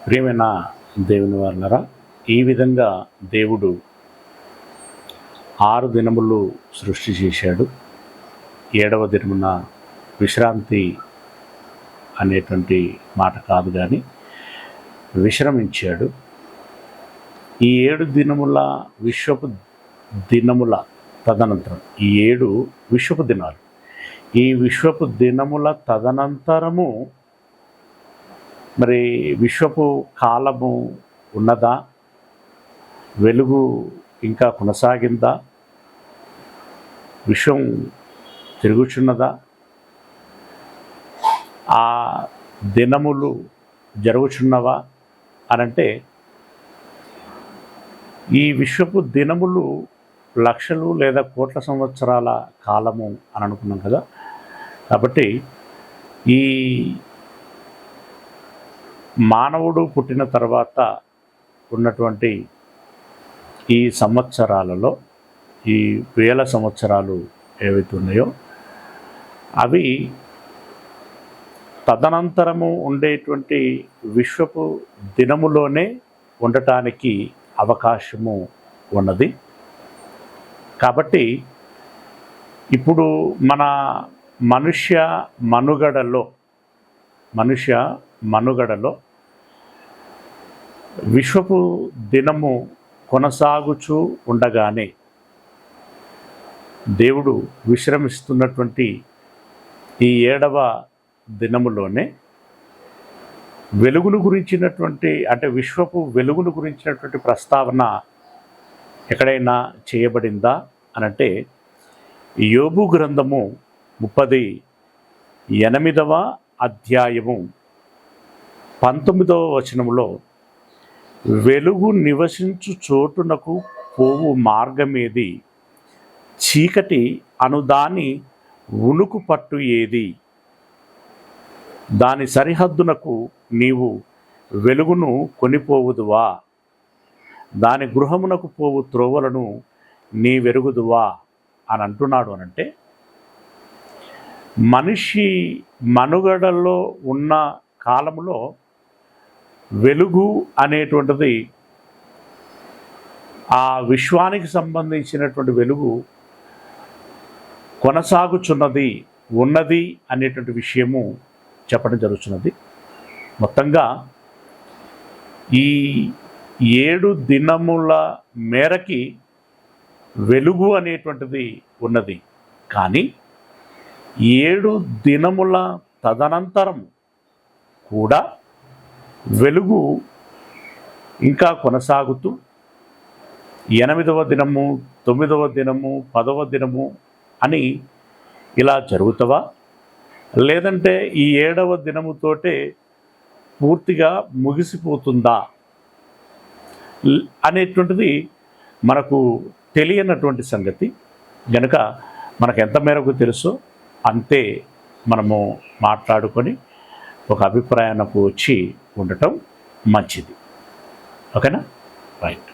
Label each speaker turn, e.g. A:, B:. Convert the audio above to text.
A: ప్రియమైన దేవుని వారలారా, ఈ విధంగా దేవుడు 6 దినములు సృష్టి చేశాడు. 7వ దినమున విశ్రాంతి అనేటువంటి మాట కాదు కానీ విశ్రమించాడు. ఈ 7 దినముల విశ్వపు దినముల తదనంతరం, ఈ 7 విశ్వపు దినాలు, ఈ విశ్వపు దినముల తదనంతరము మరి విశ్వపు కాలము ఉన్నదా? వెలుగు ఇంకా కొనసాగిందా? విశ్వం తిరుగుచున్నదా? ఆ దినములు జరుగుచున్నవా అనంటే, ఈ విశ్వపు దినములు లక్షలు లేదా కోట్ల సంవత్సరాల కాలము అని అనుకున్నాం కదా. కాబట్టి ఈ మానవుడు పుట్టిన తర్వాత ఉన్నటువంటి ఈ సంవత్సరాలలో, ఈ వేల సంవత్సరాలు ఏవైతే ఉన్నాయో అవి తదనంతరము ఉండేటువంటి విశ్వపు దినములోనే ఉండటానికి అవకాశము ఉన్నది. కాబట్టి ఇప్పుడు మన మనుష్య మనుగడలో విశ్వపు దినము కొనసాగుచూ ఉండగానే దేవుడు విశ్రమిస్తున్నటువంటి ఈ 7వ దినములోనే వెలుగును గురించినటువంటి, అంటే విశ్వపు వెలుగును గురించినటువంటి ప్రస్తావన ఎక్కడైనా చేయబడిందా అనంటే, యోబు గ్రంథము 38వ అధ్యాయము 19వ వచనములో, వెలుగు నివసించు చోటునకు పోవు మార్గమేది, చీకటి అనుదాని ఉనుకు పట్టు ఏది, దాని సరిహద్దునకు నీవు వెలుగును కొనిపోవుదువా, దాని గృహమునకు పోవు త్రోవలను నీ వెరుగుదువా అని అంటున్నాడు. అనంటే, మనిషి మనుగడలో ఉన్న కాలములో వెలుగు అనేటువంటిది, ఆ విశ్వానికి సంబంధించినటువంటి వెలుగు కొనసాగుచున్నది, ఉన్నది అనేటువంటి విషయము చెప్పడం జరుగుతున్నది. మొత్తంగా ఈ 7 దినముల మేరకి వెలుగు అనేటువంటిది ఉన్నది. కానీ 7 దినముల తదనంతరం కూడా వెలుగు ఇంకా కొనసాగుతూ 8వ దినము, 9వ దినము, 10వ దినము అని ఇలా జరుగుతావా, లేదంటే ఈ 7వ దినముతోటే పూర్తిగా ముగిసిపోతుందా అనేటువంటిది మనకు తెలియనటువంటి సంగతి. కనుక మనకు ఎంత మేరకు తెలుసో అంతే మనము మాట్లాడుకొని ఒక అభిప్రాయానికి వచ్చి ఉండటం మంచిది. ఓకేనా? రైట్.